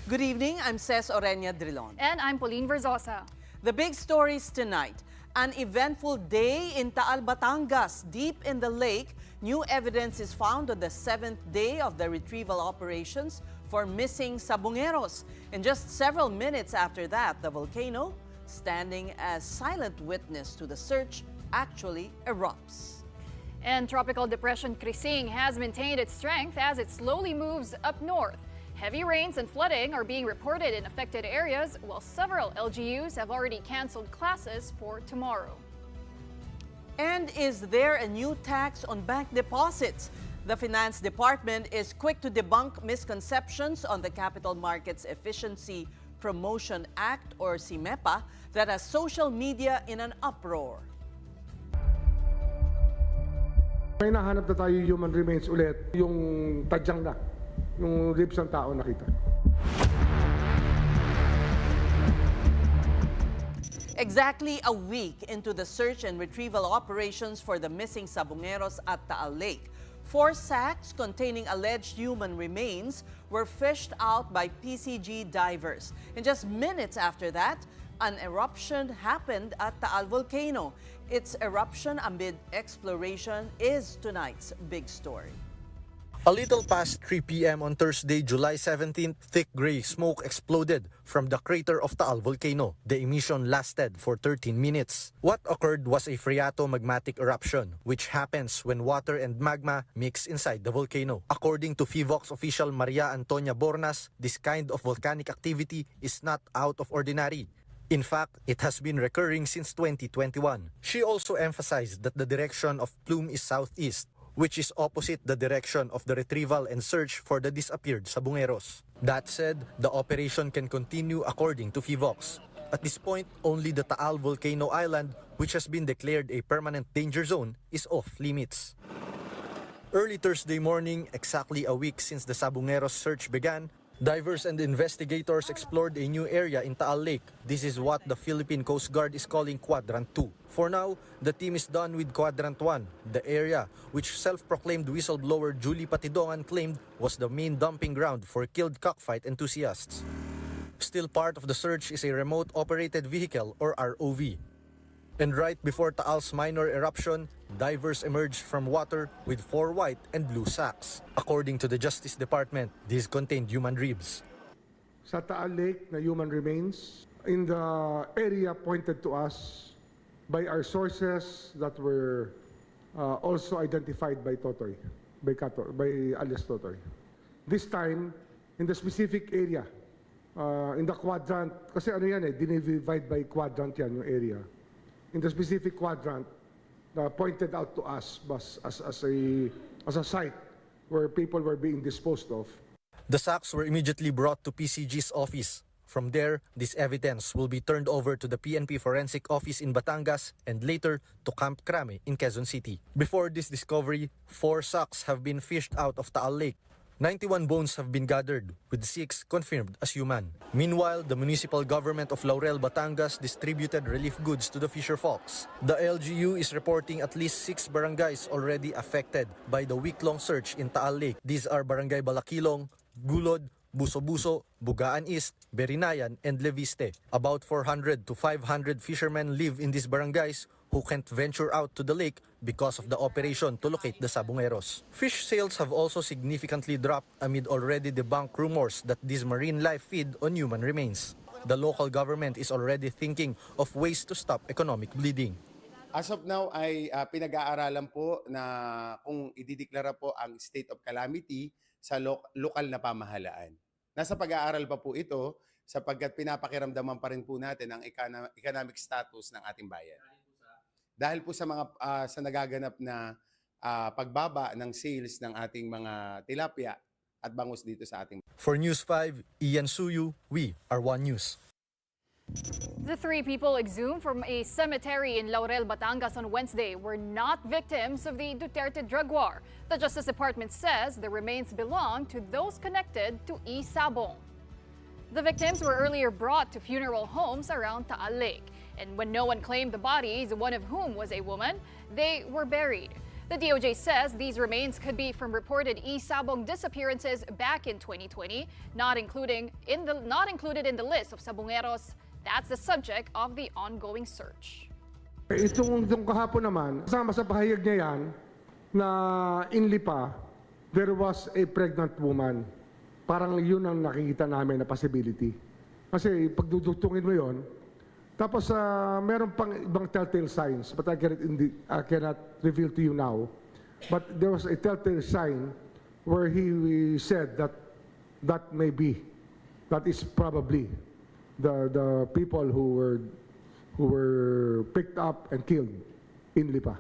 Good evening, I'm Ces Orenia Drilon. And I'm Pauline Verzosa. The big stories tonight. An eventful day in Taal, Batangas. Deep in the lake, new evidence is found on the 7th day of the retrieval operations for missing sabongeros. And just several minutes after that, the volcano, standing as silent witness to the search, actually erupts. And Tropical Depression Krising has maintained its strength as it slowly moves up north. Heavy rains and flooding are being reported in affected areas, while several LGUs have already canceled classes for tomorrow. And is there a new tax on bank deposits? The Finance Department is quick to debunk misconceptions on the Capital Markets Efficiency Promotion Act, or CIMEPA, that has social media in an uproar. May nahanap na tayo human remains ulit, yung tadyang na, yung ribs ng tao nakita. Exactly a week into the search and retrieval operations for the missing sabongeros at Taal Lake, 4 sacks containing alleged human remains were fished out by PCG divers. And just minutes after that, an eruption happened at Taal Volcano. Its eruption amid exploration is tonight's big story. A little past 3 p.m. on Thursday, July 17th, thick gray smoke exploded from the crater of Taal Volcano. The emission lasted for 13 minutes. What occurred was a phreatomagmatic eruption, which happens when water and magma mix inside the volcano. According to FIVOX official Maria Antonia Bornas, this kind of volcanic activity is not out of ordinary. In fact, it has been recurring since 2021. She also emphasized that the direction of plume is southeast, which is opposite the direction of the retrieval and search for the disappeared sabongeros. That said, the operation can continue according to FIVOX. At this point, only the Taal Volcano Island, which has been declared a permanent danger zone, is off limits. Early Thursday morning, exactly a week since the sabongeros search began, divers and investigators explored a new area in Taal Lake. This is what the Philippine Coast Guard is calling Quadrant 2. For now, the team is done with Quadrant 1, the area which self-proclaimed whistleblower Julie Patidongan claimed was the main dumping ground for killed cockfight enthusiasts. Still part of the search is a remote-operated vehicle, or ROV. And right before Taal's minor eruption, divers emerged from water with 4 white and blue sacks. According to the Justice Department, these contained human ribs. Sa Taal Lake na human remains, in the area pointed to us by our sources that were also identified by Totoy, by alias Totoy. This time, in the specific area, in the quadrant, kasi ano yan dinivide by quadrant yan yung area. In the specific quadrant, pointed out to us as a site where people were being disposed of. The sacks were immediately brought to PCG's office. From there, this evidence will be turned over to the PNP Forensic Office in Batangas and later to Camp Crame in Quezon City. Before this discovery, 4 sacks have been fished out of Taal Lake. 91 bones have been gathered, with 6 confirmed as human. Meanwhile, the municipal government of Laurel, Batangas distributed relief goods to the fisher folks. The LGU is reporting at least 6 barangays already affected by the week-long search in Taal Lake. These are Barangay Balakilong, Gulod, Buso-Buso, Bugaan East, Berinayan, and Leviste. About 400 to 500 fishermen live in these barangays who can't venture out to the lake because of the operation to locate the sabongeros. Fish sales have also significantly dropped amid already debunked rumors that these marine life feed on human remains. The local government is already thinking of ways to stop economic bleeding. As of now ay pinag-aaralan po na kung idideklara po ang state of calamity sa lokal na pamahalaan. Nasa pag-aaral pa po ito sapagkat pinapakiramdaman pa rin po natin ang economic status ng ating bayan. Dahil po sa mga sa nagaganap na pagbaba ng sales ng ating mga tilapia at bangus dito sa ating. For News 5, Ian Suyu, we are One News. The 3 people exhumed from a cemetery in Laurel, Batangas on Wednesday were not victims of the Duterte drug war. The Justice Department says the remains belong to those connected to Sabong. The victims were earlier brought to funeral homes around Taal Lake. And when no one claimed the bodies, one of whom was a woman, they were buried. The DOJ says these remains could be from reported Sabong disappearances back in 2020, not included in the list of sabongeros. That's the subject of the ongoing search. Itong kahapon naman, kasama sa pahayag niya yan na in Lipa, there was a pregnant woman. Parang yun ang nakikita namin na possibility. Kasi pagdudugtungin mo yon, tapos meron pang ibang telltale signs, but I cannot reveal to you now. But there was a telltale sign where he said that that is probably the people who were picked up and killed in Lipa.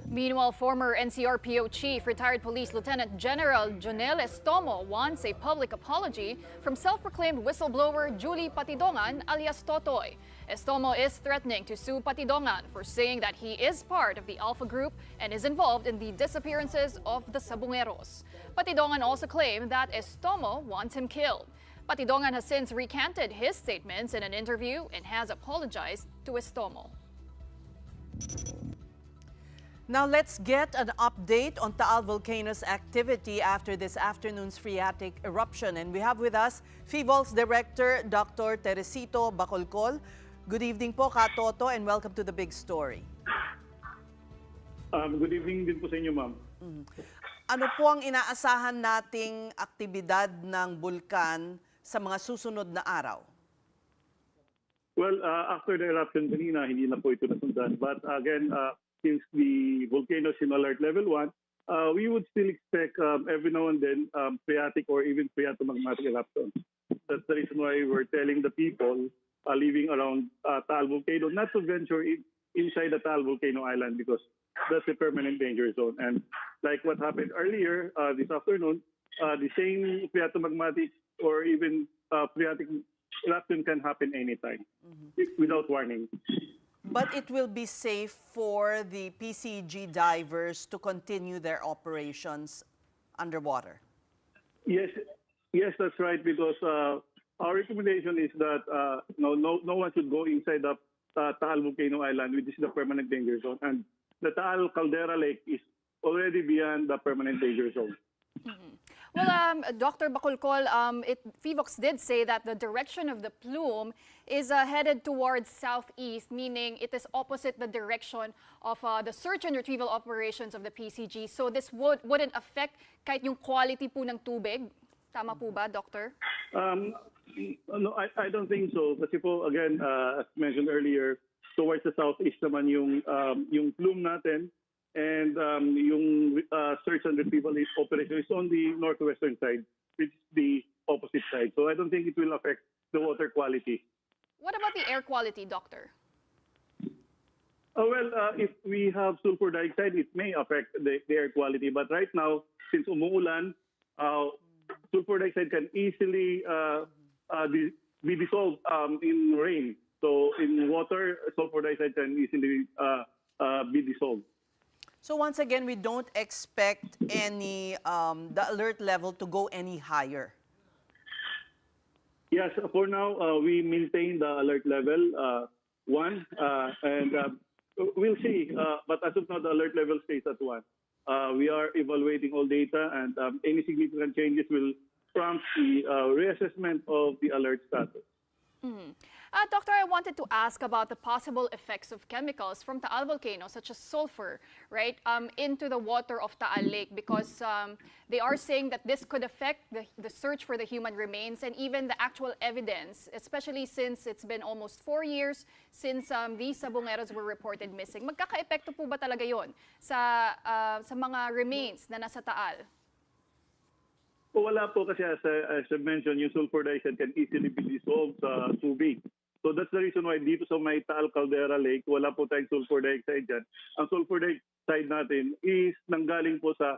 Meanwhile, former NCRPO Chief, retired Police Lieutenant General Jonel Estomo wants a public apology from self-proclaimed whistleblower Julie Patidongan alias Totoy. Estomo is threatening to sue Patidongan for saying that he is part of the Alpha Group and is involved in the disappearances of the sabongeros. Patidongan also claimed that Estomo wants him killed. Patidongan has since recanted his statements in an interview and has apologized to Estomo. Now let's get an update on Taal Volcano's activity after this afternoon's phreatic eruption. And we have with us FIVOL's Director, Dr. Teresito Bacolcol. Good evening po, Katoto, and welcome to The Big Story. Good evening din po sa inyo, ma'am. Ano po ang inaasahan nating aktibidad ng bulkan sa mga susunod na araw? Well, after the eruption kanina, hindi na po ito nasundan. But again, since the volcano is in alert level 1, we would still expect every now and then phreatic or even phreatomagmatic eruptions. That's the reason why we're telling the people living around Taal Volcano not to venture inside the Taal Volcano Island because that's a permanent danger zone. And like what happened earlier this afternoon, the same phreatomagmatic or even phreatic eruption can happen anytime without warning. But it will be safe for the PCG divers to continue their operations underwater. Yes, that's right. Because our recommendation is that no one should go inside the Taal Volcano Island, which is the permanent danger zone, and the Taal Caldera Lake is already beyond the permanent danger zone. Well, Dr. Bacolcol, FIVOX did say that the direction of the plume is headed towards southeast, meaning it is opposite the direction of the search and retrieval operations of the PCG. So this wouldn't affect kahit yung quality po ng tubig. Tama po ba, Doctor? No, I don't think so. Kasi po, again, as mentioned earlier, towards the southeast naman yung plume natin. And yung search and retrieval operation is on the northwestern side, which is the opposite side. So I don't think it will affect the water quality. What about the air quality, Doctor? If we have sulfur dioxide, it may affect the air quality. But right now, since umuulan, sulfur dioxide can easily be dissolved in rain. So in water, sulfur dioxide can easily be dissolved. So once again, we don't expect the alert level to go any higher. Yes, for now, we maintain the alert level 1, and we'll see. But as of now, the alert level stays at 1. We are evaluating all data, and any significant changes will prompt the reassessment of the alert status. Doctor, I wanted to ask about the possible effects of chemicals from Taal Volcano, such as sulfur, right, into the water of Taal Lake, because they are saying that this could affect the search for the human remains and even the actual evidence, especially since it's been almost 4 years since these sabongeros were reported missing. Magkaka-epekto po ba talaga yon sa mga remains na nasa Taal? Wala po kasi as I mentioned, yung sulfur dioxide can easily be dissolved sa tubig. So that's the reason why dito sa may Taal Caldera Lake, wala po tayong sulfur dioxide dyan. Ang sulfur dioxide natin is nanggaling po sa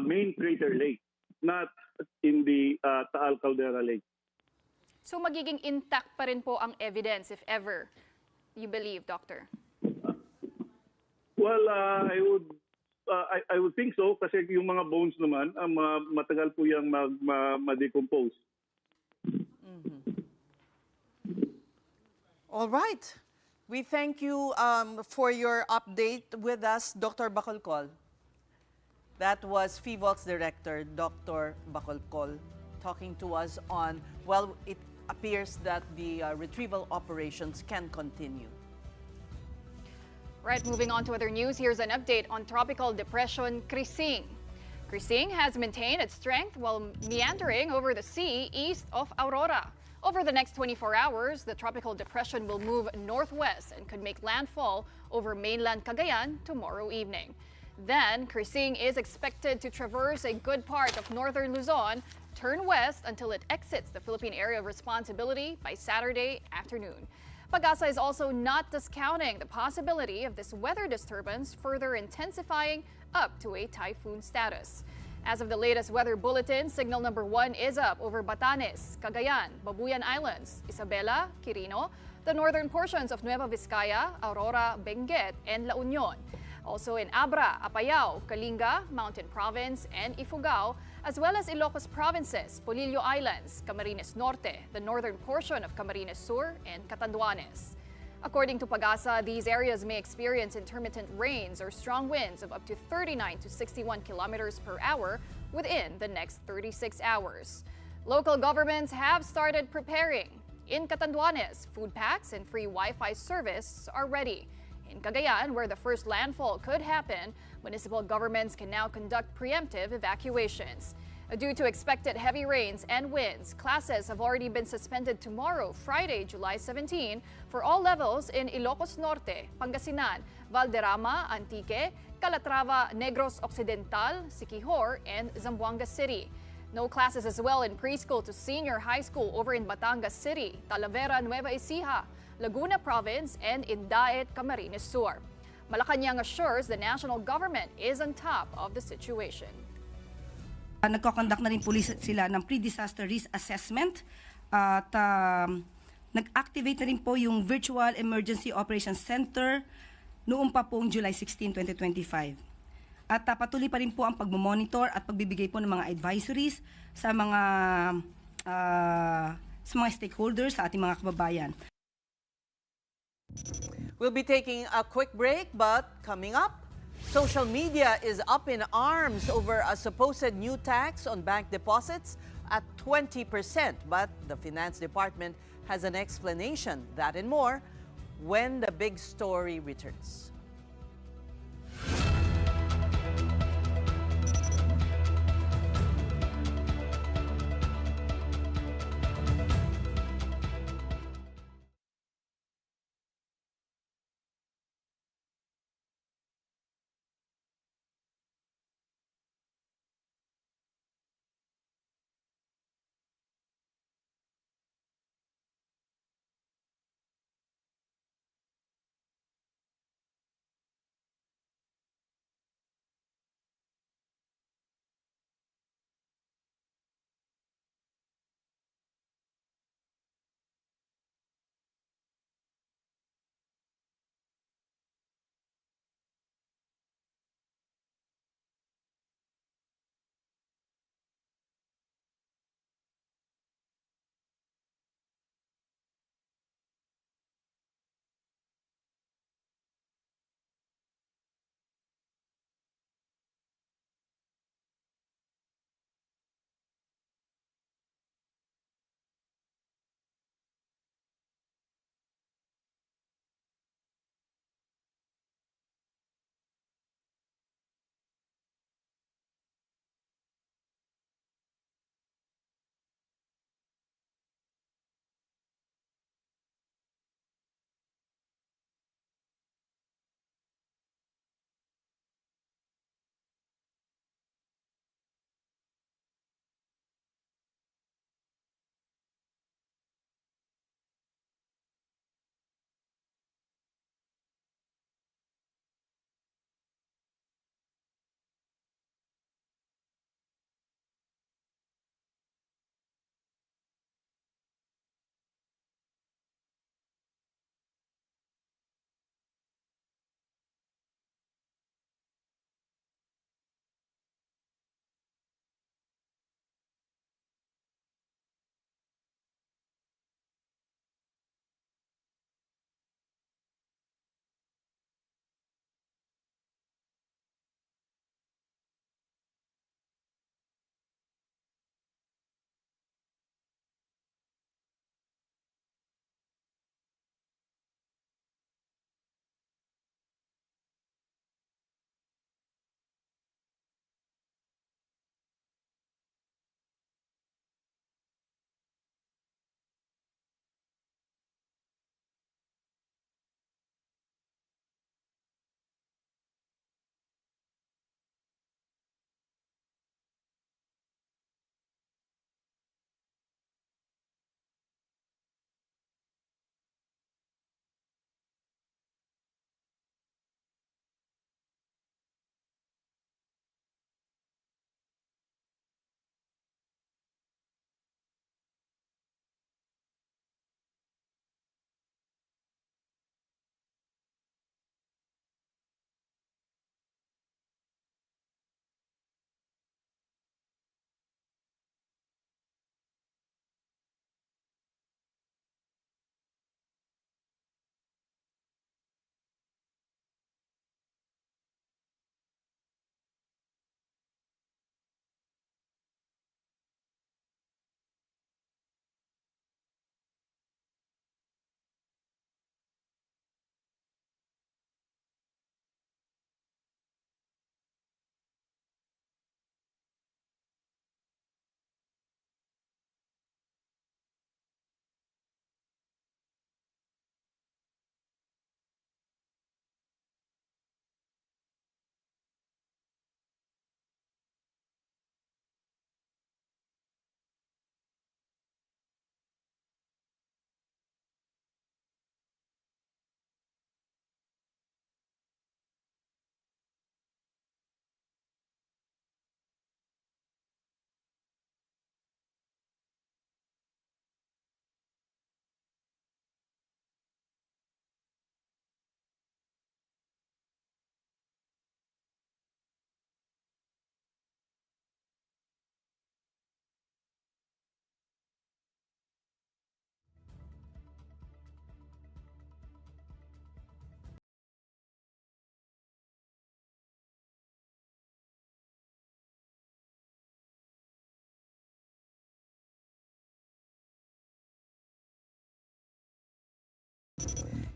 main crater lake, not in the Taal Caldera Lake. So magiging intact pa rin po ang evidence if ever you believe, Doctor? Well, I would think so kasi yung mga bones naman, matagal po yung ma-decompose. All right. We thank you for your update with us, Dr. Bacolcol. That was FIVOL's director, Dr. Bacolcol, talking to us on, well, it appears that the retrieval operations can continue. Right, moving on to other news, here's an update on tropical depression Krising. Krising has maintained its strength while meandering over the sea east of Aurora. Over the next 24 hours, the tropical depression will move northwest and could make landfall over mainland Cagayan tomorrow evening. Then, Krising is expected to traverse a good part of northern Luzon, turn west until it exits the Philippine area of responsibility by Saturday afternoon. Pag-asa is also not discounting the possibility of this weather disturbance further intensifying up to a typhoon status. As of the latest weather bulletin, signal number 1 is up over Batanes, Cagayan, Babuyan Islands, Isabela, Quirino, the northern portions of Nueva Vizcaya, Aurora, Benguet, and La Union. Also in Abra, Apayao, Kalinga, Mountain Province, and Ifugao, as well as Ilocos Provinces, Polillo Islands, Camarines Norte, the northern portion of Camarines Sur, and Catanduanes. According to Pag-asa, these areas may experience intermittent rains or strong winds of up to 39 to 61 kilometers per hour within the next 36 hours. Local governments have started preparing. In Catanduanes, food packs and free Wi-Fi service are ready. In Cagayan, where the first landfall could happen, municipal governments can now conduct preemptive evacuations. Due to expected heavy rains and winds, classes have already been suspended tomorrow, Friday, July 17, for all levels in Ilocos Norte, Pangasinan, Valderrama, Antique, Calatrava, Negros Occidental, Siquijor, and Zamboanga City. No classes as well in preschool to senior high school over in Batangas City, Talavera, Nueva Ecija, Laguna Province, and in Daet, Camarines Sur. Malacanang assures the national government is on top of the situation. Nagko-conduct na rin sila ng pre-disaster risk assessment at nag-activate na rin po yung Virtual Emergency Operations Center noong pa pong July 16, 2025. At patuloy pa rin po ang pagmomonitor at pagbibigay po ng mga advisories sa mga stakeholders, sa ating mga kababayan. We'll be taking a quick break, but coming up, social media is up in arms over a supposed new tax on bank deposits at 20%, but the Finance Department has an explanation. That and more when the big story returns.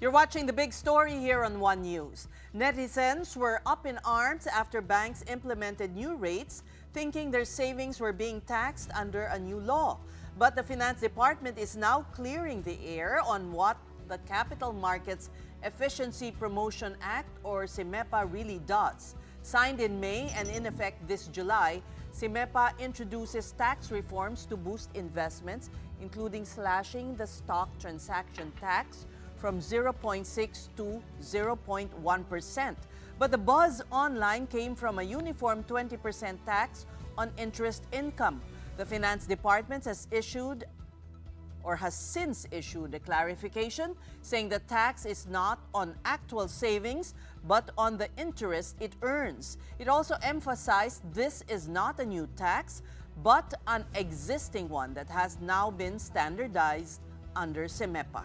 You're watching the big story here on One News. Netizens were up in arms after banks implemented new rates, thinking their savings were being taxed under a new law. But the Finance Department is now clearing the air on what the Capital Markets Efficiency Promotion Act, or CIMEPA, really does. Signed in May and in effect this July, CIMEPA introduces tax reforms to boost investments, including slashing the stock transaction tax from 0.6 to 0.1%. But the buzz online came from a uniform 20% tax on interest income. The Finance Department has since issued a clarification saying the tax is not on actual savings but on the interest it earns. It also emphasized this is not a new tax but an existing one that has now been standardized under CIMEPA.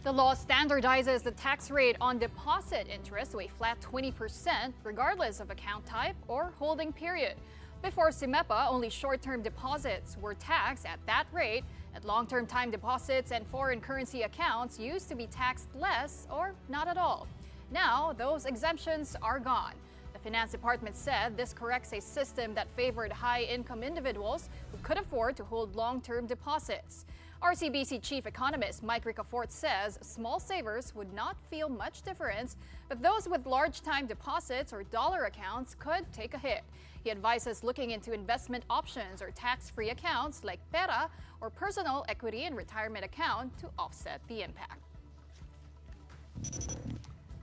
The law standardizes the tax rate on deposit interest to a flat 20% regardless of account type or holding period. Before CIMEPA, only short-term deposits were taxed at that rate, and long-term time deposits and foreign currency accounts used to be taxed less or not at all. Now, those exemptions are gone. The Finance Department said this corrects a system that favored high-income individuals who could afford to hold long-term deposits. RCBC Chief Economist Mike Ricafort says small savers would not feel much difference, but those with large time deposits or dollar accounts could take a hit. He advises looking into investment options or tax-free accounts like Pera or personal equity and retirement account to offset the impact.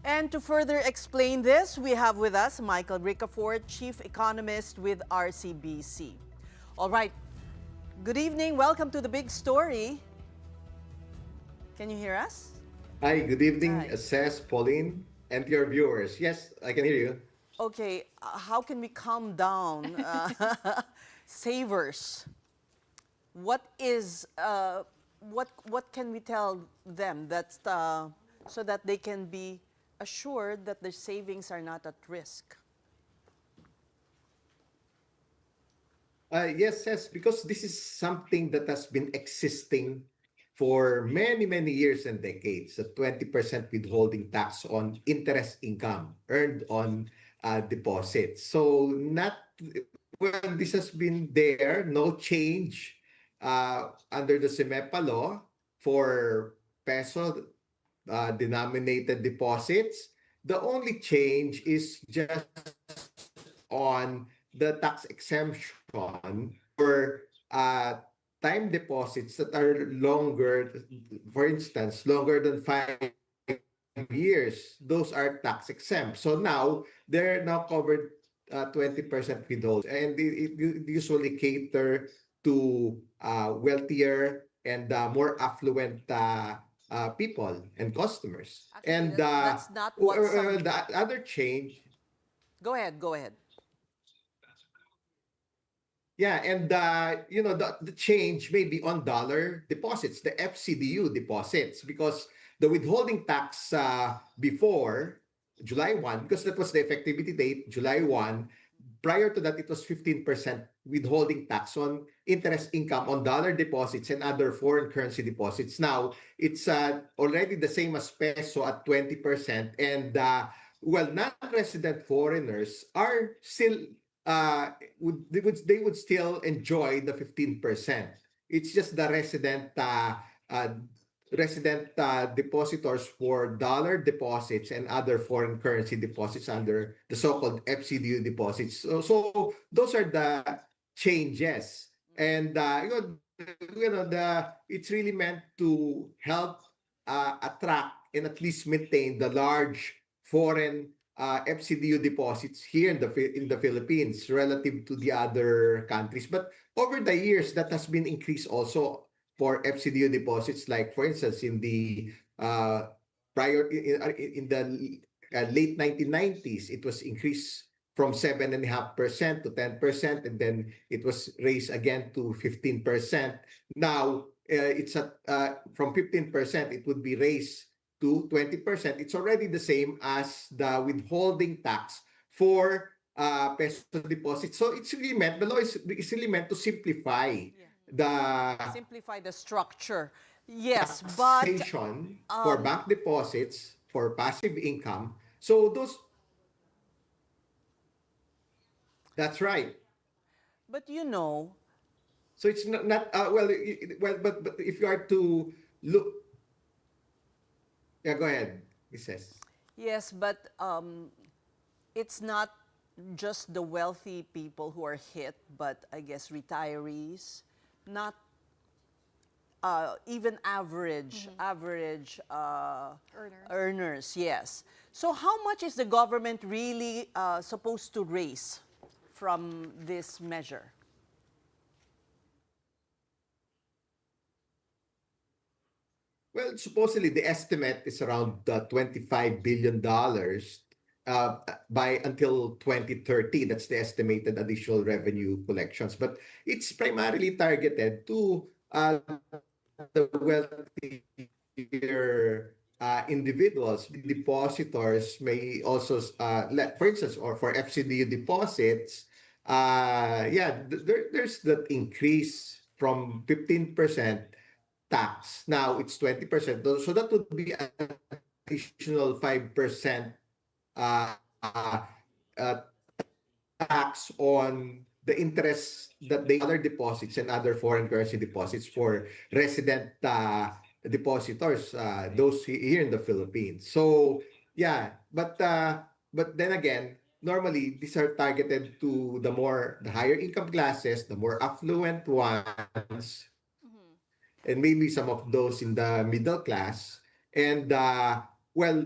And to further explain this, we have with us Michael Ricafort, Chief Economist with RCBC. All right. Good evening. Welcome to the big story. Can you hear us? Hi, good evening, Hi. Sess, Pauline, and your viewers. Yes, I can hear you. Okay, how can we calm down savers? What can we tell them that so that they can be assured that their savings are not at risk? Yes, because this is something that has been existing for many, many years and decades. A 20% withholding tax on interest income earned on deposits. So this has been there, no change under the CIMEPA law for peso denominated deposits. The only change is just on the tax exemption for time deposits that are longer, for instance, longer than 5 years. Those are tax exempt. So now they're now covered 20% withhold, and it usually cater to wealthier and more affluent people and customers. Actually, And that's not what some... the other change. Go ahead, go ahead. Yeah, and the change may be on dollar deposits, the FCDU deposits, because the withholding tax before July 1, because that was the effectivity date, July 1, prior to that it was 15% withholding tax on interest income on dollar deposits and other foreign currency deposits. Now, it's already the same as peso at 20%, and non-resident foreigners are still they would still enjoy the 15%. It's just the resident depositors for dollar deposits and other foreign currency deposits under the so-called FCDU deposits. So those are the changes, and it's really meant to help attract and at least maintain the large foreign FCDU deposits here in the Philippines relative to the other countries. But over the years, that has been increased also for FCDU deposits. Like for instance, in the late 1990s, it was increased from 7.5% to 10%, and then it was raised again to 15%. Now it's at from 15%, it would be raised to 20%. It's already the same as the withholding tax for peso deposits. So it's really meant, the law is really meant to simplify Simplify the structure. Yes, but taxation for bank deposits, for passive income. So that's right. but you know, So it's not well, but if you are to look, yeah, go ahead, he says. yes, but it's not just the wealthy people who are hit, but I guess retirees, not even average Earners. earners. Yes. So how much is the government really supposed to raise from this measure? Well, supposedly the estimate is around $25 billion by until 2030. That's the estimated additional revenue collections. But it's primarily targeted to the wealthier individuals. The depositors may also, for instance, or for FCDU deposits, there's that increase from 15% tax. Now it's 20%. So that would be an additional 5% uh, uh, uh, tax on the interest that they other deposits and other foreign currency deposits for resident depositors, those here in the Philippines. So yeah, but then again, normally these are targeted to the higher income classes, the more affluent ones, and maybe some of those in the middle class. And well,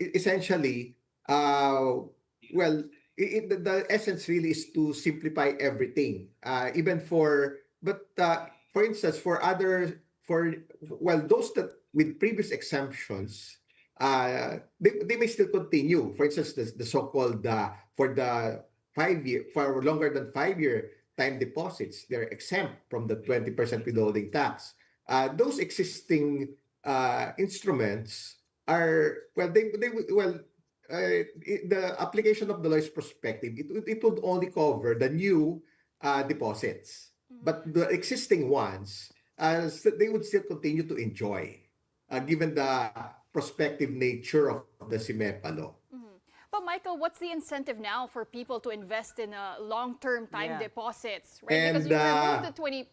essentially, well, the essence really is to simplify everything. Even for but for instance, for those that with previous exemptions, they may still continue. For instance, the so-called for the 5 year for longer than 5 year time deposits, they're exempt from the 20% withholding tax. Those existing instruments are the application of the law is prospective. It would only cover the new deposits, but the existing ones, they would still continue to enjoy, given the prospective nature of the SIMEPA law. But Michael, what's the incentive now for people to invest in long-term time Yeah. deposits, right? And, Because you removed the 20,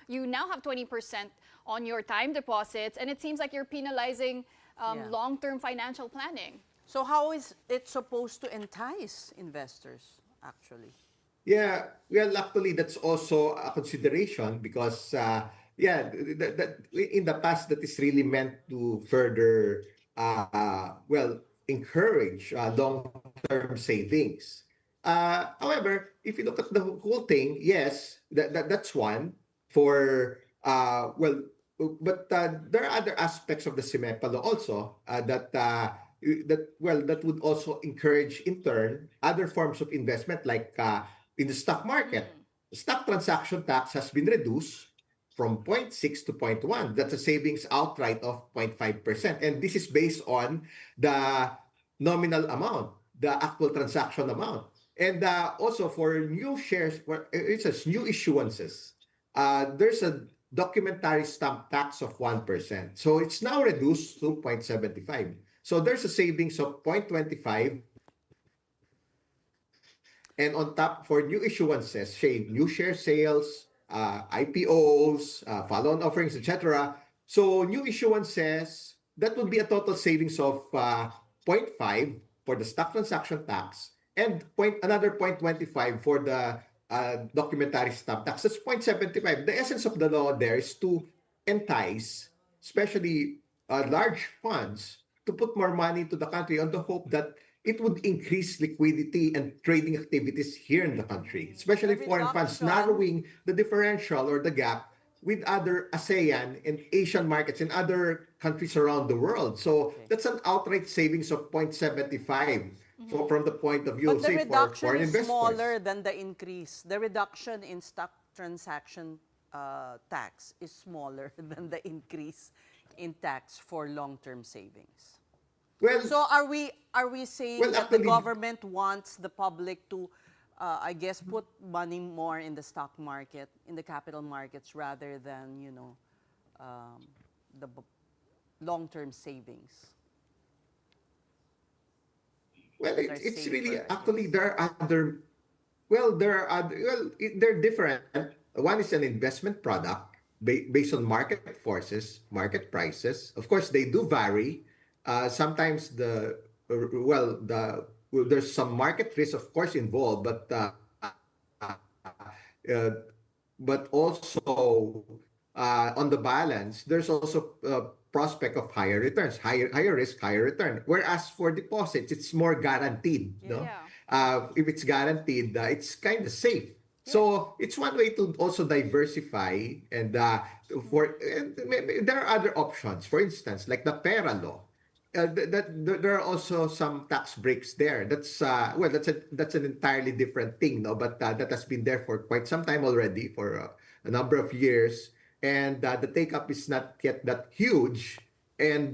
you now have 20% on your time deposits, and it seems like you're penalizing Yeah. long-term financial planning. So how is it supposed to entice investors, actually? Yeah, well, actually, that's also a consideration because, in the past, that is really meant to further, encourage long-term savings. However, if you look at the whole thing, yes, that's one for, but there are other aspects of the SIMEPA law also that would also encourage, in turn, other forms of investment like in the stock market. Stock transaction tax has been reduced from zero point 0.6 to zero point 0.1. That's a savings outright of 0.5%. And this is based on the nominal amount, the actual transaction amount. And also for new shares, it says new issuances, there's a documentary stamp tax of 1%. So it's now reduced to 0.75. So there's a savings of 0.25. And on top, for new issuances, say new share sales, IPOs, follow-on offerings, etc. So new issuances, that would be a total savings of zero point 0.5 for the stock transaction tax and another 0.25 for the documentary stamp tax. That's 0.75. The essence of the law there is to entice, especially large funds, to put more money into the country on the hope that it would increase liquidity and trading activities here in the country, especially The foreign funds, reduction- narrowing the differential or the gap with other ASEAN and Asian markets and other countries around the world. So that's an outright savings of 0.75 from the point of view, But the say, for reduction foreign is investors. smaller than the increase. The reduction in stock transaction tax is smaller than the increase in tax for long-term savings. Well, So are we saying Well, that the actually- government wants the public to, I guess, put money more in the stock market, in the capital markets, rather than the long-term savings? Well, that are it's really safer, I actually guess. there are other. Well, there are other. Well, they're different. One is an investment product based on market forces, market prices. Of course, they do vary. Sometimes well, there's some market risk, of course, involved, uh, but also on the balance, there's also prospect of higher returns, higher risk, higher return. Whereas for deposits, it's more guaranteed. Yeah. No, Yeah. if it's guaranteed, it's kind of safe. Yeah. So it's one way to also diversify and there are other options. For instance, like the Pera law. There are also some tax breaks there. That's an entirely different thing, no. But that has been there for quite some time already, for a number of years, and the take up is not yet that huge. And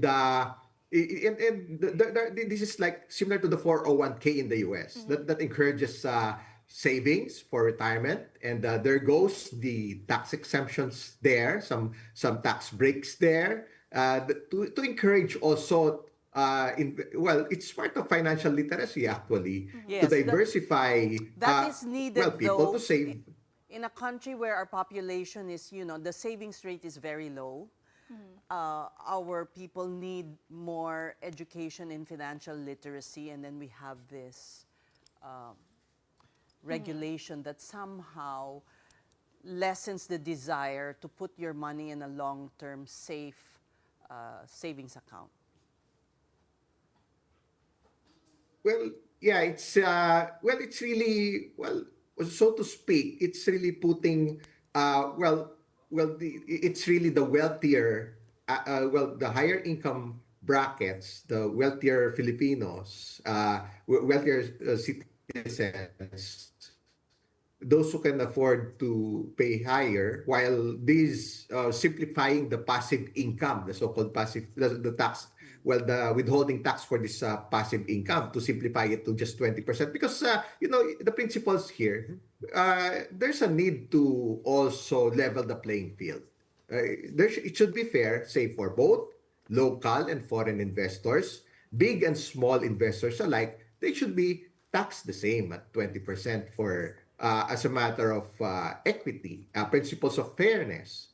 this is like similar to the 401k in the US that encourages savings for retirement, and there goes the tax exemptions there, some tax breaks there, to encourage also it's part of financial literacy actually, to Yes, diversify that is needed people to though save. in a country where our population is, the savings rate is very low. Our people need more education in financial literacy, and then we have this regulation that somehow lessens the desire to put your money in a long-term safe savings account. Well, yeah, it's really, so to speak, it's really putting it's really the wealthier, the higher income brackets, the wealthier Filipinos, wealthier citizens, those who can afford to pay higher, while these simplifying the passive income, the so-called passive, the tax, the withholding tax for this passive income, to simplify it to just 20%. Because, the principles here, there's a need to also level the playing field. It should be fair, say, for both local and foreign investors, big and small investors alike. They should be taxed the same at 20% for as a matter of equity, principles of fairness.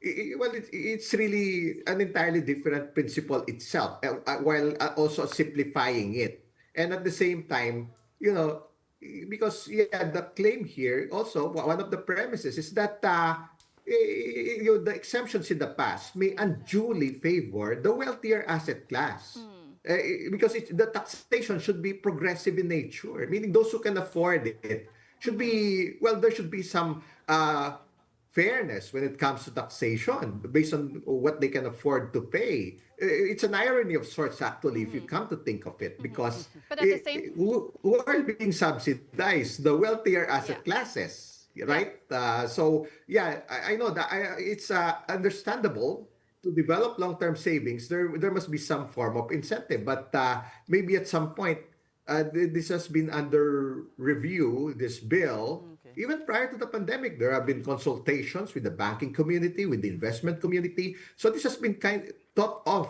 It's really an entirely different principle itself, while also simplifying it, and at the same time, because the claim here also, one of the premises is that the exemptions in the past may unduly favor the wealthier asset class. Because the taxation should be progressive in nature, meaning those who can afford it should be, there should be some fairness when it comes to taxation based on what they can afford to pay. It's an irony of sorts, actually, if you come to think of it, because But at the same who are being subsidized? The wealthier asset classes, right? I know that it's understandable to develop long-term savings. There must be some form of incentive, but maybe at some point, this has been under review, this bill. Okay. Even prior to the pandemic, there have been consultations with the banking community, with the investment community. So this has been thought of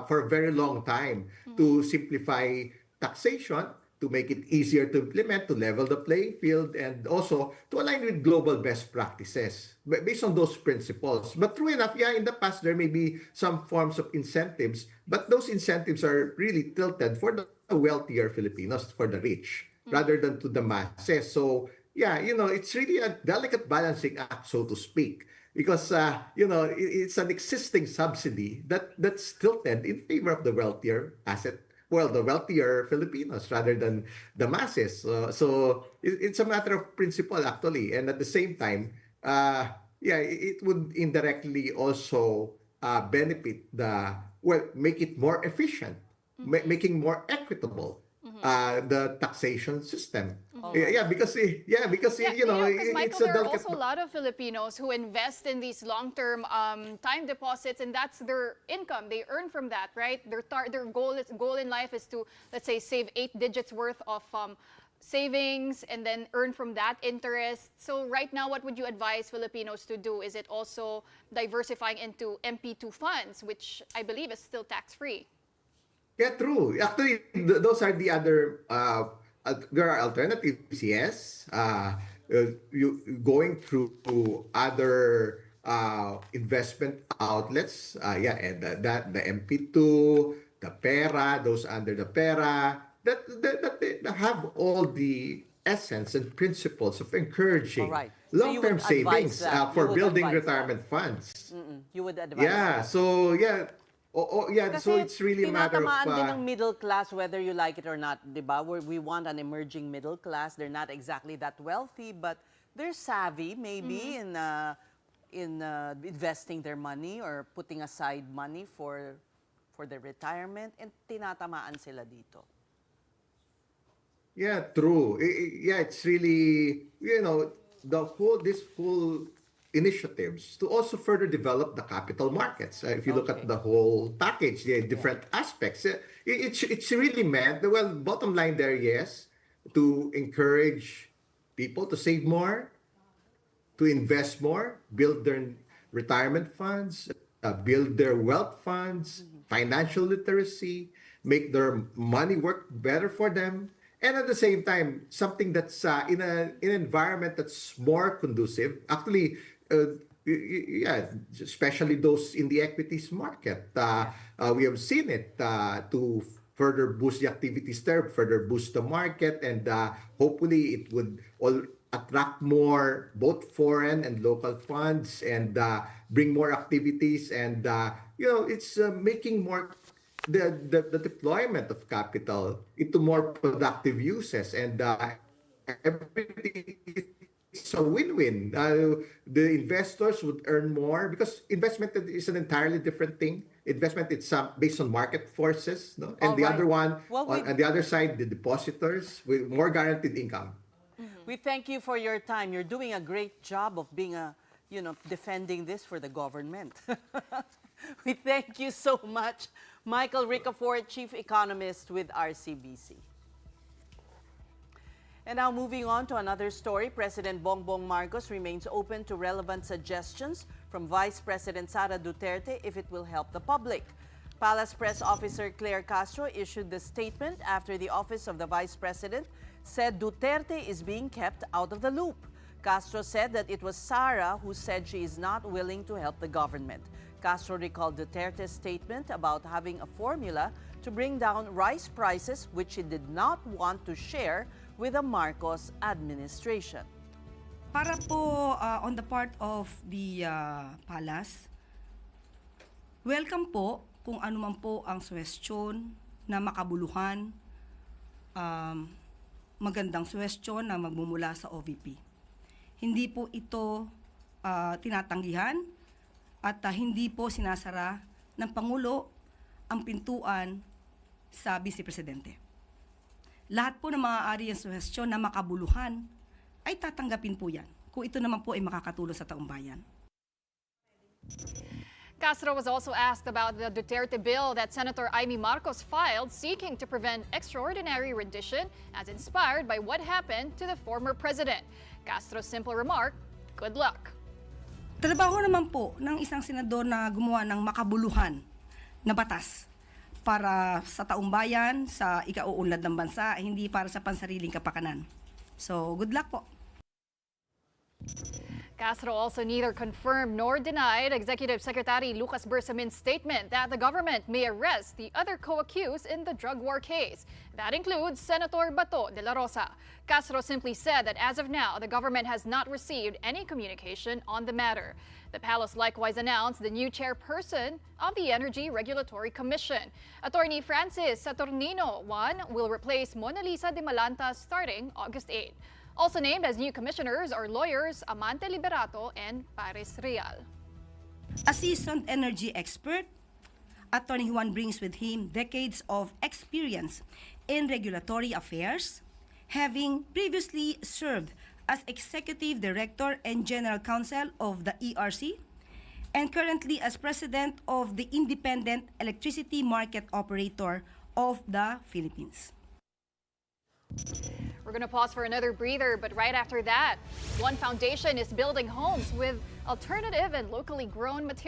for a very long time, to simplify taxation, to make it easier to implement, to level the playing field, and also to align with global best practices based on those principles. But true enough, in the past, there may be some forms of incentives, but those incentives are really tilted for the wealthier Filipinos, for the rich, rather than to the masses. So, it's really a delicate balancing act, so to speak, because, it's an existing subsidy that's tilted in favor of the wealthier the wealthier Filipinos rather than the masses. So it's a matter of principle, actually. And at the same time, it would indirectly also benefit make it more efficient, making more equitable the taxation system. Because because it's Michael, a there are delicate. also a lot of Filipinos who invest in these long-term time deposits, and that's their income. They earn from that, right? Their goal in life is to, let's say, save 8 digits worth of savings and then earn from that interest. So right now, what would you advise Filipinos to do? Is it also diversifying into MP2 funds, which I believe is still tax-free? Yeah, true. Actually, those are the other. There are alternatives. Yes, you going through other investment outlets. Yeah, and that the MP2, the Pera, those under the Pera, that they have all the essence and principles of All encouraging right. So you long-term would advise savings that. for You would building advise that. retirement funds. You would advise Yeah. that. So yeah. Yeah, so Kasi it's really a matter of tinatamaan din ng middle class whether you like it or not, di ba? We want an emerging middle class. They're not exactly that wealthy, but they're savvy maybe in investing their money or putting aside money for their retirement, and tinatamaan sila dito. yeah, true. Yeah, it's really, this whole initiatives to also further develop the capital markets. If you look Okay. at the whole package, the different aspects, it's really meant, well, bottom line there, yes, to encourage people to save more, to invest more, build their retirement funds, build their wealth funds, financial literacy, make their money work better for them, and at the same time, something that's in an environment that's more conducive. Actually, yeah, especially those in the equities market. We have seen it to further boost the activities there, further boost the market, and hopefully it would all attract more both foreign and local funds and bring more activities, and it's making more the deployment of capital into more productive uses, and everything it's a win-win. The investors would earn more because investment is an entirely different thing. Investment it's based on market forces, no? And All the right. other one Well, on the other side, the depositors with more guaranteed income. We thank you for your time. You're doing a great job of being defending this for the government. We thank you so much, Michael Ricafort, Chief Economist with RCBC. And now moving on to another story, President Bongbong Marcos remains open to relevant suggestions from Vice President Sara Duterte if it will help the public. Palace Press Officer Claire Castro issued the statement after the office of the Vice President said Duterte is being kept out of the loop. Castro said that it was Sara who said she is not willing to help the government. Castro recalled Duterte's statement about having a formula to bring down rice prices, which she did not want to share with the Marcos administration. Para po on the part of the palace, welcome po kung ano man po ang suwestyon na makabuluhan, magandang suwestyon na magmumula sa OVP. Hindi po ito tinatanggihan at hindi po sinasara ng Pangulo ang pintuan sa Vice Presidente. Lahat po ng maaari ang suhestyon na makabuluhan ay tatanggapin po yan kung ito naman po ay makakatulong sa taong bayan. Castro was also asked about the Duterte bill that Senator Amy Marcos filed seeking to prevent extraordinary rendition as inspired by what happened to the former president. Castro's simple remark, good luck. Trabaho naman po ng isang senador na gumawa ng makabuluhan na batas para sa taong bayan, sa ikauunlad ng bansa, hindi para sa pansariling kapakanan. So, good luck po. Castro also neither confirmed nor denied Executive Secretary Lucas Bersamin's statement that the government may arrest the other co-accused in the drug war case. That includes Senator Bato de la Rosa. Castro simply said that as of now, the government has not received any communication on the matter. The palace likewise announced the new chairperson of the Energy Regulatory Commission. Attorney Francis Saturnino I will replace Mona Lisa de Malanta starting August 8. Also named as new commissioners are lawyers Amante Liberato and Paris Real. A seasoned energy expert, Attorney Juan brings with him decades of experience in regulatory affairs, having previously served as Executive Director and General Counsel of the ERC, and currently as President of the Independent Electricity Market Operator of the Philippines. We're going to pause for another breather, but right after that, one foundation is building homes with alternative and locally grown materials.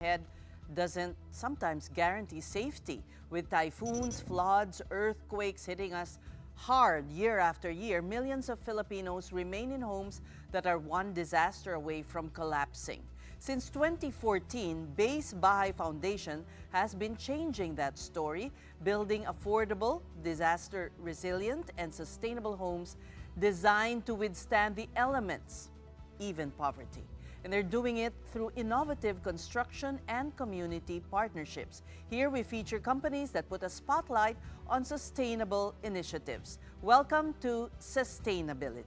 Head doesn't sometimes guarantee safety. With typhoons, floods, earthquakes hitting us hard year after year, millions of Filipinos remain in homes that are one disaster away from collapsing. Since 2014, Base Bahay Foundation has been changing that story, building affordable, disaster-resilient, and sustainable homes designed to withstand the elements, even poverty. And they're doing it through innovative construction and community partnerships. Here we feature companies that put a spotlight on sustainable initiatives. Welcome to Sustainability.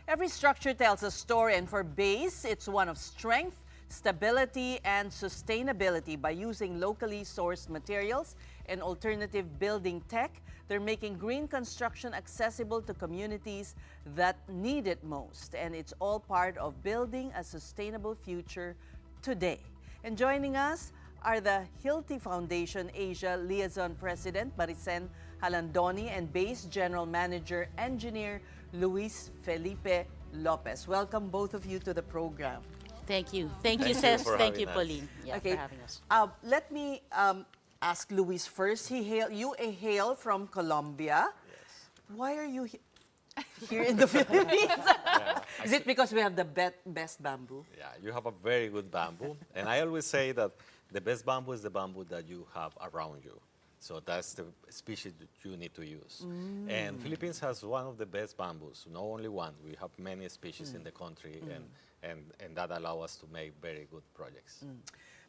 Every structure tells a story, and for Base, it's one of strength, stability, and sustainability. By using locally sourced materials and alternative building tech, they're making green construction accessible to communities that need it most. And it's all part of building a sustainable future today. And joining us are the Hilti Foundation Asia Liaison President Maricen Halandoni and Base General Manager Engineer Luis Felipe Lopez. Welcome both of you to the program. Thank you. Thank you, Thank you Ses. for Thank you, having us. Pauline, Okay. for having us. Let me ask Luis first. You hail from Colombia. Yes. Why are you here in the Philippines? Is it because we have the best bamboo? Yeah, you have a very good bamboo. And I always say that the best bamboo is the bamboo that you have around you. So that's the species that you need to use. And Philippines has one of the best bamboos, not only one. We have many species in the country, and that allow us to make very good projects.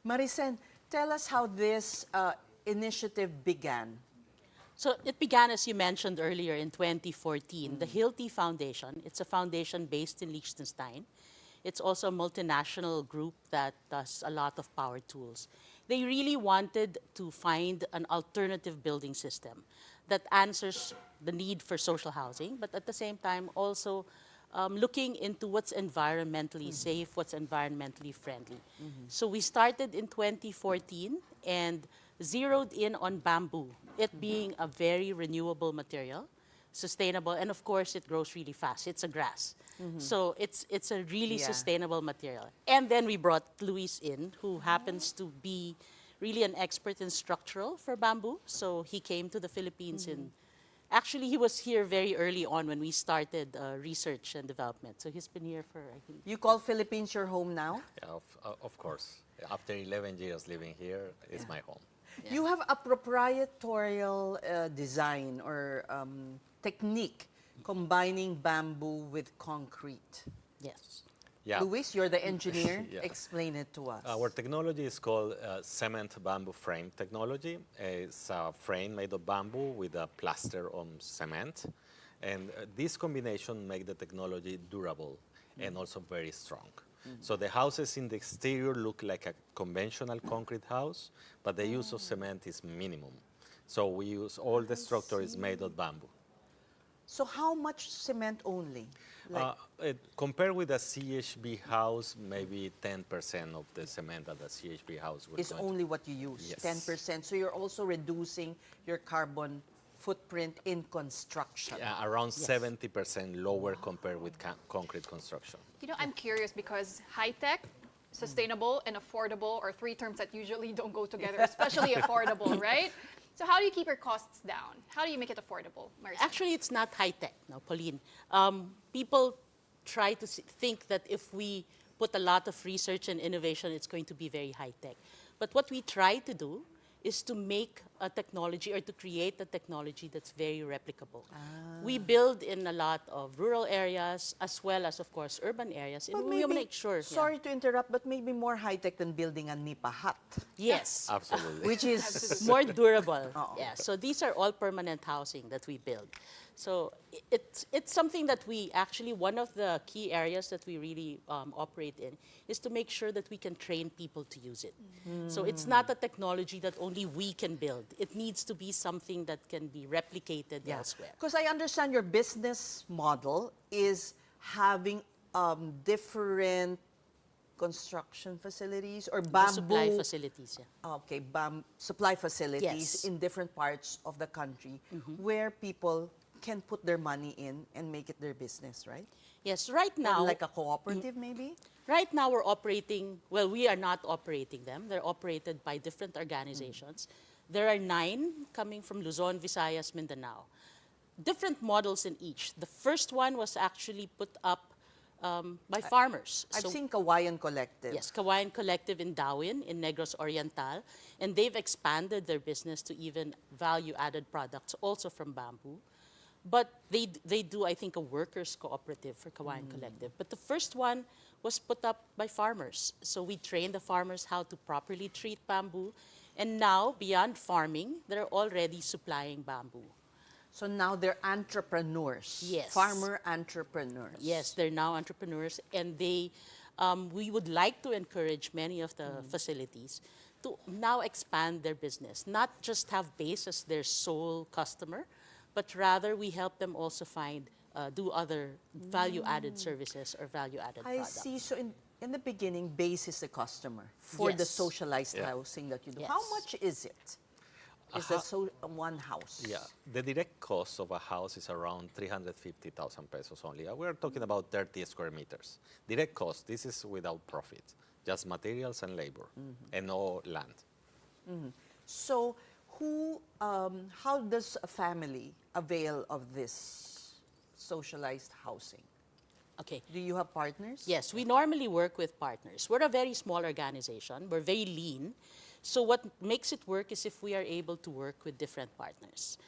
Maricen, tell us how this initiative began. So it began, as you mentioned earlier, in 2014. The Hilti Foundation, it's a foundation based in Liechtenstein. It's also a multinational group that does a lot of power tools. They really wanted to find an alternative building system that answers the need for social housing, but at the same time also looking into what's environmentally safe, what's environmentally friendly. So we started in 2014 and zeroed in on bamboo, it being a very renewable material, sustainable, and of course it grows really fast. It's a grass. So it's a really sustainable material. And then we brought Luis in, who happens to be really an expert in structural for bamboo. So he came to the Philippines and actually he was here very early on when we started research and development. So he's been here for, I think. You call Philippines your home now? Yeah, of course. After 11 years living here, it's my home. You have a proprietorial design or technique combining bamboo with concrete. Yes. Yeah. Luis, you're the engineer. Yeah. Explain it to us. Our technology is called cement bamboo frame technology. It's a frame made of bamboo with a plaster on cement. And this combination makes the technology durable and also very strong. So the houses in the exterior look like a conventional concrete house, but the use of cement is minimum. So we use all the structure is made of bamboo. So how much cement only? Compared with a CHB house, maybe 10% of the cement that a CHB house would Is only what you use, Yes. 10%. So you're also reducing your carbon footprint in construction. Yeah, around 70% lower compared with concrete construction. You know, I'm curious because high-tech, sustainable, and affordable are three terms that usually don't go together, especially affordable, right? So how do you keep your costs down? How do you make it affordable, Marissa? Actually, it's not high-tech, no, Pauline. People try to think that if we put a lot of research and innovation, it's going to be very high-tech. But what we try to do is to make a technology or to create a technology that's very replicable. We build in a lot of rural areas as well as, of course, urban areas. And But we maybe, make sure. sorry to interrupt, but maybe more high-tech than building a nipa hut, Yes. Absolutely. which is More durable. Oo. Yeah. So these are all permanent housing that we build. So it's something that we actually, one of the key areas that we really operate in is to make sure that we can train people to use it. So it's not a technology that only we can build. It needs to be something that can be replicated elsewhere. Because I understand your business model is having different construction facilities or bamboo Supply facilities, yeah. Okay, supply facilities Yes. in different parts of the country where people can put their money in and make it their business, right? Yes, right Or now, like a cooperative, maybe? right now we're operating, well, we are not operating them. They're operated by different organizations. There are 9 coming from Luzon, Visayas, Mindanao. Different models in each. The first one was actually put up by farmers. I've So- seen Kawayan Collective. Yes, Kawayan Collective in Dawin, in Negros Oriental, and they've expanded their business to even value-added products, also from bamboo. But they do, I think, a workers' cooperative for Kawayan Collective. But the first one was put up by farmers. So we train the farmers how to properly treat bamboo. And now, beyond farming, they're already supplying bamboo. So now they're entrepreneurs. Yes. Farmer entrepreneurs. Yes, they're now entrepreneurs, and we would like to encourage many of the facilities to now expand their business, not just have base as their sole customer, but rather we help them also do other value-added services or value-added I products. see. So in the beginning, base is the customer for the Yes. socialized Yeah. housing that you do. Yes. How much is it? Is that one house? Yeah, the direct cost of a house is around 350,000 pesos only. We're talking about 30 square meters. Direct cost, this is without profit, just materials and labor, and no land. So how does a family avail of this socialized housing? Okay. Do you have partners? Yes, we normally work with partners. We're a very small organization. We're very lean. So what makes it work is if we are able to work with different partners,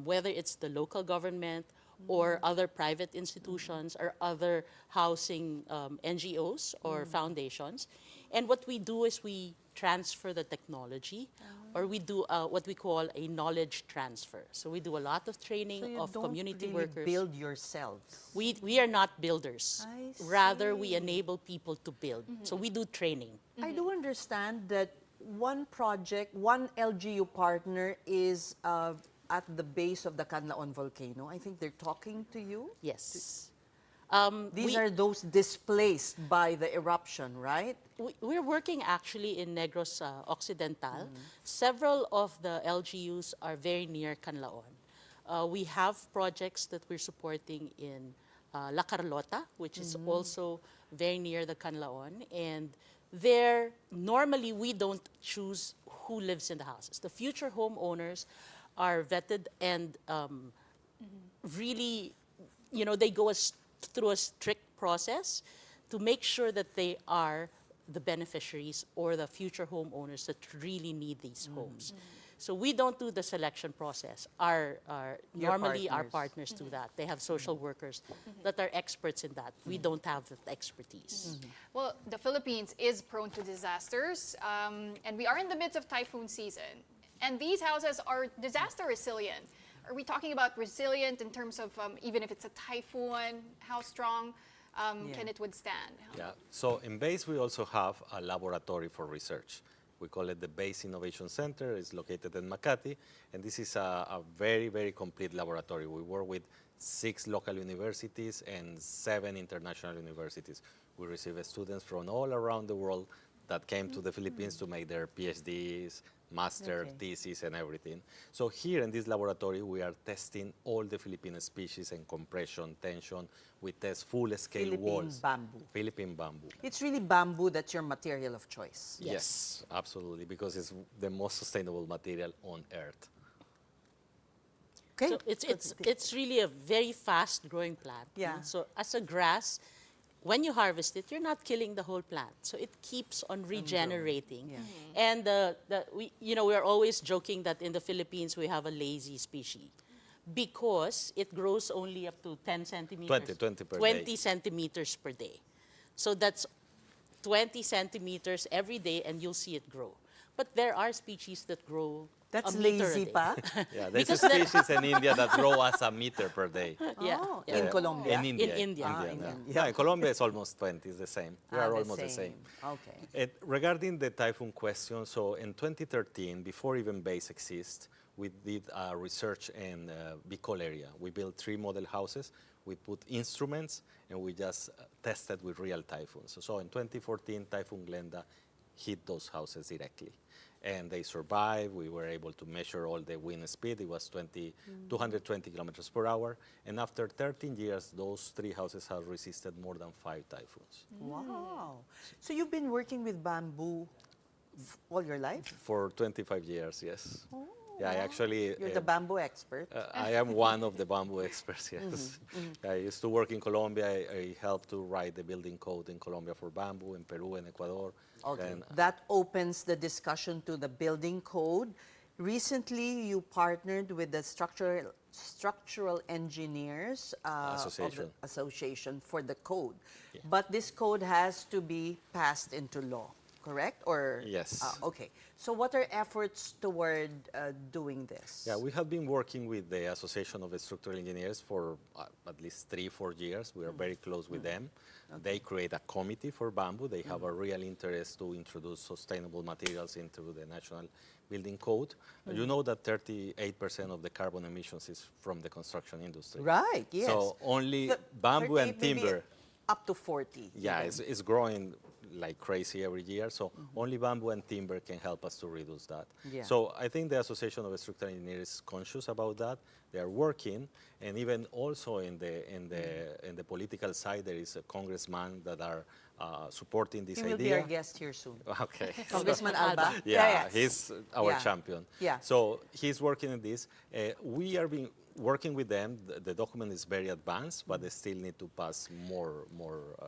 whether it's the local government or other private institutions or other housing NGOs or foundations. And what we do is we transfer the technology, or we do what we call a knowledge transfer. So we do a lot of training So you of don't community really workers. build yourselves. We are not builders. I Rather, we see. enable people to build. So we do training. I do understand that one project, one LGU partner is at the base of the Canlaon volcano. I think they're talking to you. Yes. These are those displaced by the eruption, right? We're working actually in Negros Occidental. Several of the LGUs are very near Canlaon. We have projects that we're supporting in La Carlota, which is also very near the Canlaon. And there, normally we don't choose who lives in the houses. The future homeowners are vetted and really, they go through a strict process to make sure that they are the beneficiaries or the future homeowners that really need these homes. So we don't do the selection process. Normally our partners do that. They have social workers that are experts in that. We don't have that expertise. Well, the Philippines is prone to disasters, and we are in the midst of typhoon season. And these houses are disaster resilient. Are we talking about resilient in terms of even if it's a typhoon, how strong can it withstand? Yeah. So in BASE, we also have a laboratory for research. We call it the BASE Innovation Center. It's located in Makati, and this is a very, very complete laboratory. We work with 6 local universities and 7 international universities. We receive students from all around the world that came to the Philippines to make their PhDs, master thesis, and everything. So here in this laboratory, we are testing all the Philippine species and compression, tension. We test full-scale Philippine walls. bamboo. Philippine bamboo. It's really bamboo that's your material of choice. Yes, absolutely, because it's the most sustainable material on Earth. Okay. So it's really a very fast-growing plant. Yeah. So as a grass, when you harvest it, you're not killing the whole plant. So it keeps on regenerating. Yeah. And we're always joking that in the Philippines we have a lazy species because it grows only up to 10 centimeters. 20 per 20 day. centimeters per day. So that's 20 centimeters every day and you'll see it grow. But there are species that grow That's a meter lazy a day. pa? Yeah, there's a Because the- species in India that grow as a meter per day. Yeah. Oh, yeah. in Colombia? In India. In India. Ah, yeah. in India. Yeah, in Colombia it's almost 20, it's the same. We are almost the same. Okay. Regarding the typhoon question, so in 2013, before even BASE exists, we did research in Bicol area. We built 3 model houses. We put instruments, and we just tested with real typhoons. So in 2014, Typhoon Glenda hit those houses directly. And they survived. We were able to measure all the wind speed. It was 220 kilometers per hour. And after 13 years, those 3 houses have resisted more than 5 typhoons. Wow. So you've been working with bamboo all your life? For 25 years, yes. Yeah, I actually... You're the bamboo expert. I am one of the bamboo experts, yes. I used to work in Colombia. I helped to write the building code in Colombia for bamboo, in Peru and Ecuador. Okay. And That opens the discussion to the building code. Recently, you partnered with the structural engineers of the association for the code. Yeah. But this code has to be passed into law, correct? Or Yes. Okay. So what are efforts toward doing this? Yeah, we have been working with the Association of Structural Engineers for at least 3-4 years. We are very close with them. They create a committee for bamboo. They have a real interest to introduce sustainable materials into the National Building Code. You know that 38% of the carbon emissions is from the construction industry. Right, yes. So only The bamboo 30, and maybe timber. Up to 40. Yeah, even. it's growing like crazy every year. So only bamboo and timber can help us to reduce that. Yeah. So I think the Association of Structural Engineers is conscious about that. They are working, and even also in the political side, there is a congressman that are supporting this He will idea. be our guest here soon. Okay. Congressman Alba. Yeah, he's our Yeah. champion. Yeah. So he's working on this. We are working with them. The document is very advanced, but they still need to pass more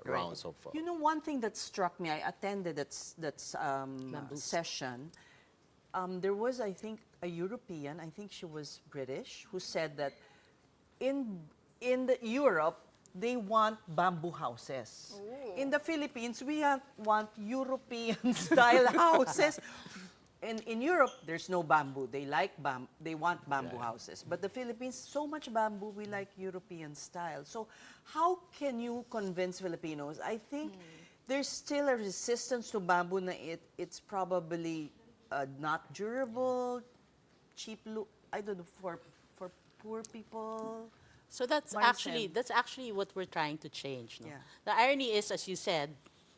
rounds of. You know, one thing that struck me, I attended that session. There was, I think, a European, I think she was British, who said that in Europe, they want bamboo houses. In the Philippines, we want European-style houses. In Europe, there's no bamboo. They like they want bamboo houses. But the Philippines, so much bamboo, we like European style. So how can you convince Filipinos? I think there's still a resistance to bamboo na it's probably not durable, cheap look. I don't know, for poor people. So that's actually what we're trying to change. No? Yeah. The irony is, as you said,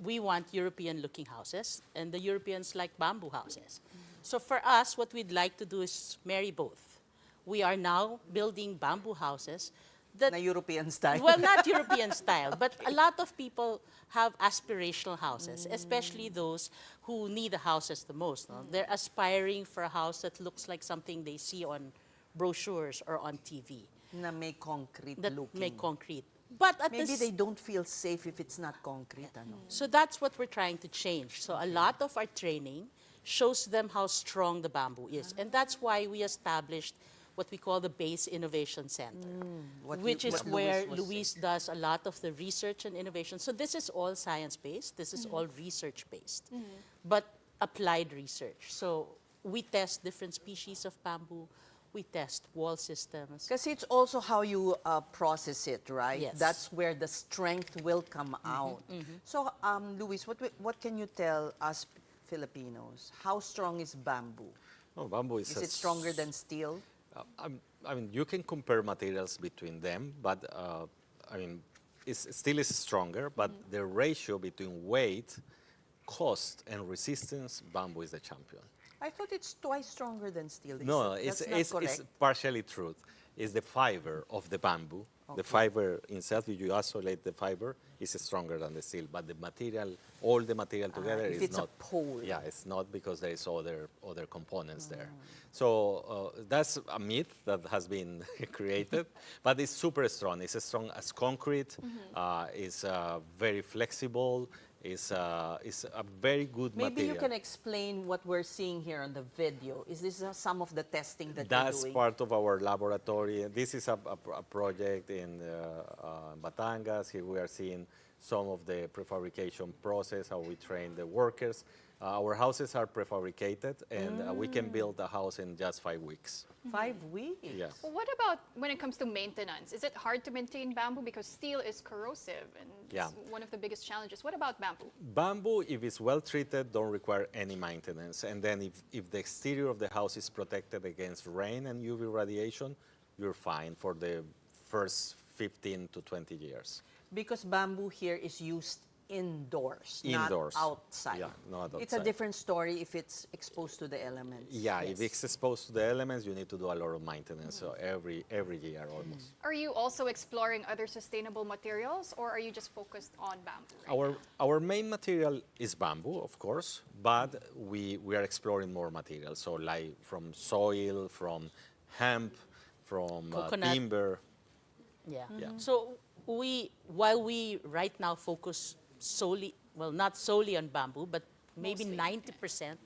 we want European-looking houses, and the Europeans like bamboo houses. So for us, what we'd like to do is marry both. We are now building bamboo houses that... Na European style. Well, not European style, but a lot of people have aspirational houses, especially those who need the houses the most. No? They're aspiring for a house that looks like something they see on brochures or on TV. Na may concrete That looking. make concrete. But at Maybe they don't feel safe if it's not concrete. Ano? So that's what we're trying to change. So a lot of our training shows them how strong the bamboo is. And that's why we established what we call the Base Innovation Center, which is where Luis does a lot of the research and innovation. So this is all science-based, this is all research-based, but applied research. So we test different species of bamboo, we test wall systems. Because it's also how you process it, right? Yes. That's where the strength will come out. So, Luis, what can you tell us Filipinos? How strong is bamboo? Oh, bamboo is Is it stronger than steel? I mean, you can compare materials between them, but I mean, steel is stronger, but the ratio between weight, cost, and resistance, bamboo is the champion. I thought it's twice stronger than steel. No, That's it's not correct. partially true. It's the fiber of the bamboo. The fiber itself, if you isolate the fiber, is stronger than the steel. But the material, all the material together if is it's not. a pole. Yeah, it's not because there is other components there. So that's a myth that has been created, but it's super strong. It's as strong as concrete. It's very flexible. It's a very good Maybe material. you can explain what we're seeing here on the video. Is this some of the testing that That's you're doing? part of our laboratory. This is a project in Batangas. Here we are seeing some of the prefabrication process, how we train the workers. Our houses are prefabricated, and we can build a house in just 5 weeks. 5 weeks? Yes. Well, what about when it comes to maintenance? Is it hard to maintain bamboo because steel is corrosive and Yeah. it's one of the biggest challenges? What about bamboo? Bamboo, if it's well treated, don't require any maintenance. And then if the exterior of the house is protected against rain and UV radiation, you're fine for the first 15 to 20 years. Because bamboo here is used indoors, Indoors. not outside. Yeah, not It's a outside. different story if it's exposed to the elements. Yeah, Yes. if it's exposed to the elements, you need to do a lot of maintenance. So every year almost. Are you also exploring other sustainable materials or are you just focused on bamboo? Right? Our main material is bamboo, of course, but we are exploring more materials. So like from soil, from hemp, from Coconut. timber. Yeah. Yeah. So while we right now focus solely, well, not solely on bamboo, but maybe 90%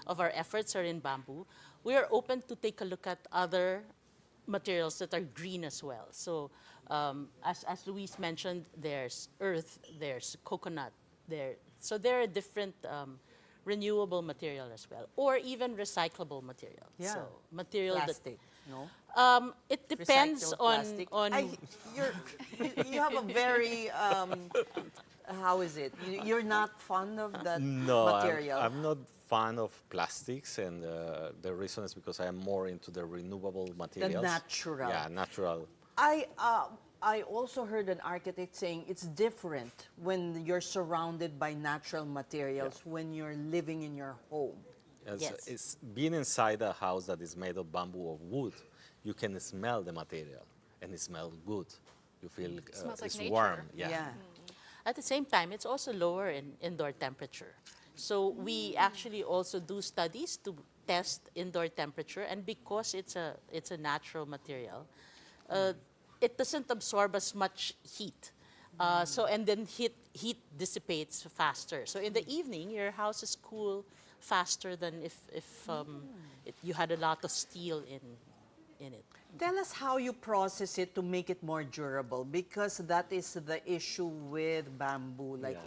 of our efforts are in bamboo, we are open to take a look at other materials that are green as well. So as Luis mentioned, there's earth, there's coconut, so there are different renewable material as well, or even recyclable material. Yeah. So material Plastic, no? it depends Recycled on plastic. You have a very, how is it? You're not fond of that No, material? I'm not fan of plastics, and the reason is because I am more into the renewable materials. natural. Yeah, natural. I also heard an architect saying it's different when you're surrounded by natural materials when you're living in your home. Yes. It's being inside a house that is made of bamboo or wood, you can smell the material, and it smells good. You feel smells like it's nature. warm. Yeah. At the same time, it's also lower in indoor temperature. So we actually also do studies to test indoor temperature, and because it's a natural material, it doesn't absorb as much heat. And then heat dissipates faster. So in the evening, your house is cool faster than if you had a lot of steel in it. Tell us how you process it to make it more durable, because that is the issue with bamboo. Like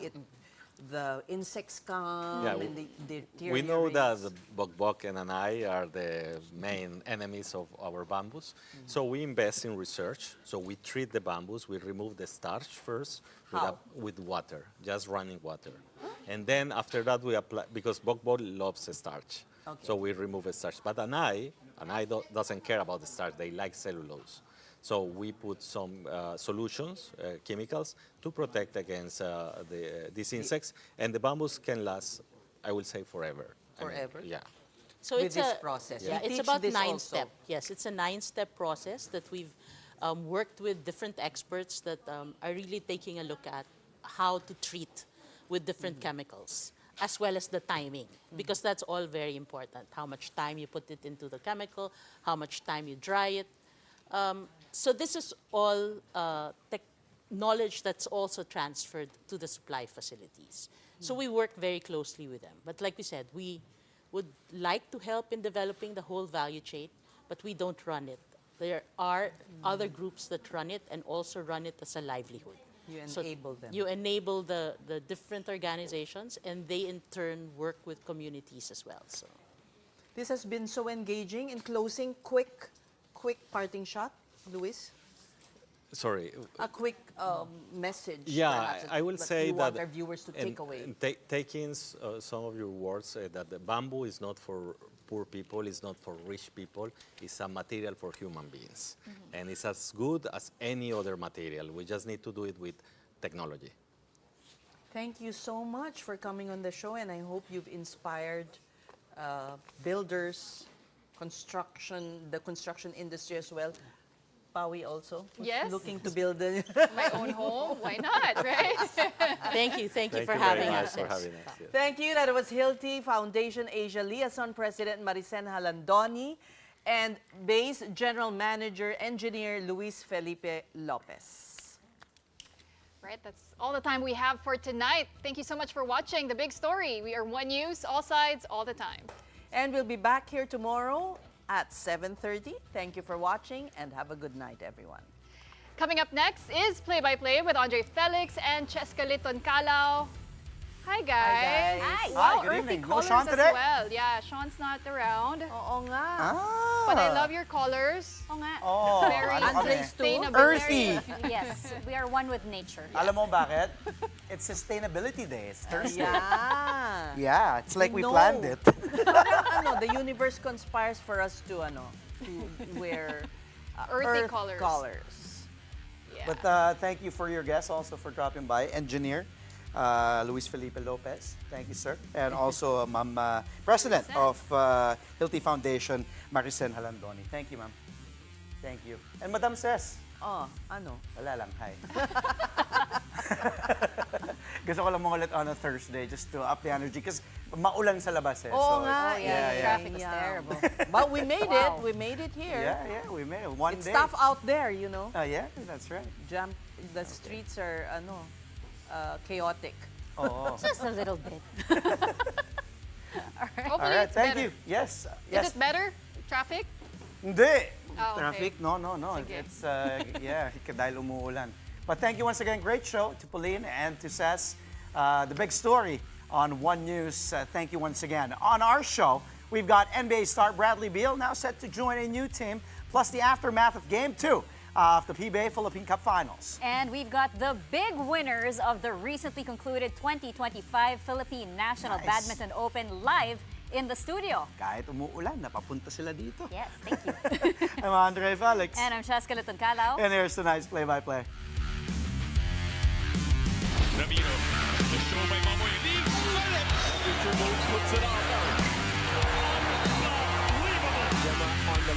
the insects come Yeah, and they deteriorate. We know that the bugbog and I are the main enemies of our bamboos. So we invest in research. So we treat the bamboos. We remove the starch first with water, just running water. And then after that we apply, because bugbog loves the starch. Okay. So we remove the starch. But an eye doesn't care about the starch. They like cellulose. So we put some solutions, chemicals, to protect against these insects. And the bamboos can last, I will say, forever. Forever? Yeah. So With it's this process. Yeah, You it's teach about this 9 also. steps. Yes, it's a 9-step process that we've worked with different experts that are really taking a look at how to treat with different chemicals, as well as the timing, because that's all very important. How much time you put it into the chemical, how much time you dry it. So this is all knowledge that's also transferred to the supply facilities. So we work very closely with them. But like we said, we would like to help in developing the whole value chain, but we don't run it. There are other groups that run it and also run it as a livelihood. You enable them. You enable the different organizations, and they in turn work with communities as well. So This has been so engaging. In closing, quick parting shot, Luis. Sorry. A quick message. Yeah, perhaps, I will that say you want that our viewers to take away. Taking some of your words, that the bamboo is not for poor people, it's not for rich people, it's a material for human beings. And it's as good as any other material. We just need to do it with technology. Thank you so much for coming on the show, and I hope you've inspired builders, the construction industry as well. Pawi also, who's Yes. looking to build My own home, why not, right? thank you for Thank you having very us. much for having us. Yes. Thank you. That was Hilti Foundation Asia Liaison President Maricen Halandoni and Base General Manager Engineer Luis Felipe Lopez. Right, that's all the time we have for tonight. Thank you so much for watching The Big Story. We are One News, all sides, all the time. And we'll be back here tomorrow at 7:30. Thank you for watching and have a good night, everyone. Coming up next is Play-by-Play with Andre Felix and Cheska Liton Calao. Hi, guys. Hi. Wow, Hi, good earthy evening. No colors Sean as today? well. Yeah, Sean's not around. Oo nga. But I love your colors. Oo nga. Oh, Very ano kami? sustainable. Earthy. Yes, we are one with nature. Alam mo bakit? It's Sustainability Day. It's Thursday. Yeah. Yeah, it's like we No. planned it. The universe conspires for us to wear Earthy earth colors. Yeah. But thank you for your guests, also for dropping by. Engineer Luis Felipe Lopez, thank you, sir. And also, Ma'am, President of Hilti Foundation, Maricen Halandoni. Thank you, ma'am. Thank you. And Madam Ses. Oh, ano? Wala lang, hi. Gusto ko lang ulit on a Thursday just to up the energy because maulan sa labas eh. Oo nga. yeah. Traffic was terrible. But we made Wow. it. We made it here. Yeah, we made it. One It's day. tough out there, you know. Yeah, that's right. The streets are chaotic. Oo. Just a little bit. Hopefully All right, it's thank better. you. Yes. Is it better? Traffic? Hindi. Oh, okay. Traffic? No. Sige. It's, dahil umuulan. But thank you once again. Great show to Pauline and to Sess. The Big Story on One News. Thank you once again. On our show, we've got NBA star Bradley Beal now set to join a new team, plus the aftermath of Game 2 of the PBA Philippine Cup Finals. And we've got the big winners of the recently concluded 2025 Philippine National Nice. Badminton Open live in the studio. Kahit umuulan, napapunta sila dito. Yes, thank you. I'm Andre Felix. And I'm Cheska Liton Calao. And here's tonight's play-by-play. Navino, the show by Mamoy leaves, puts it on.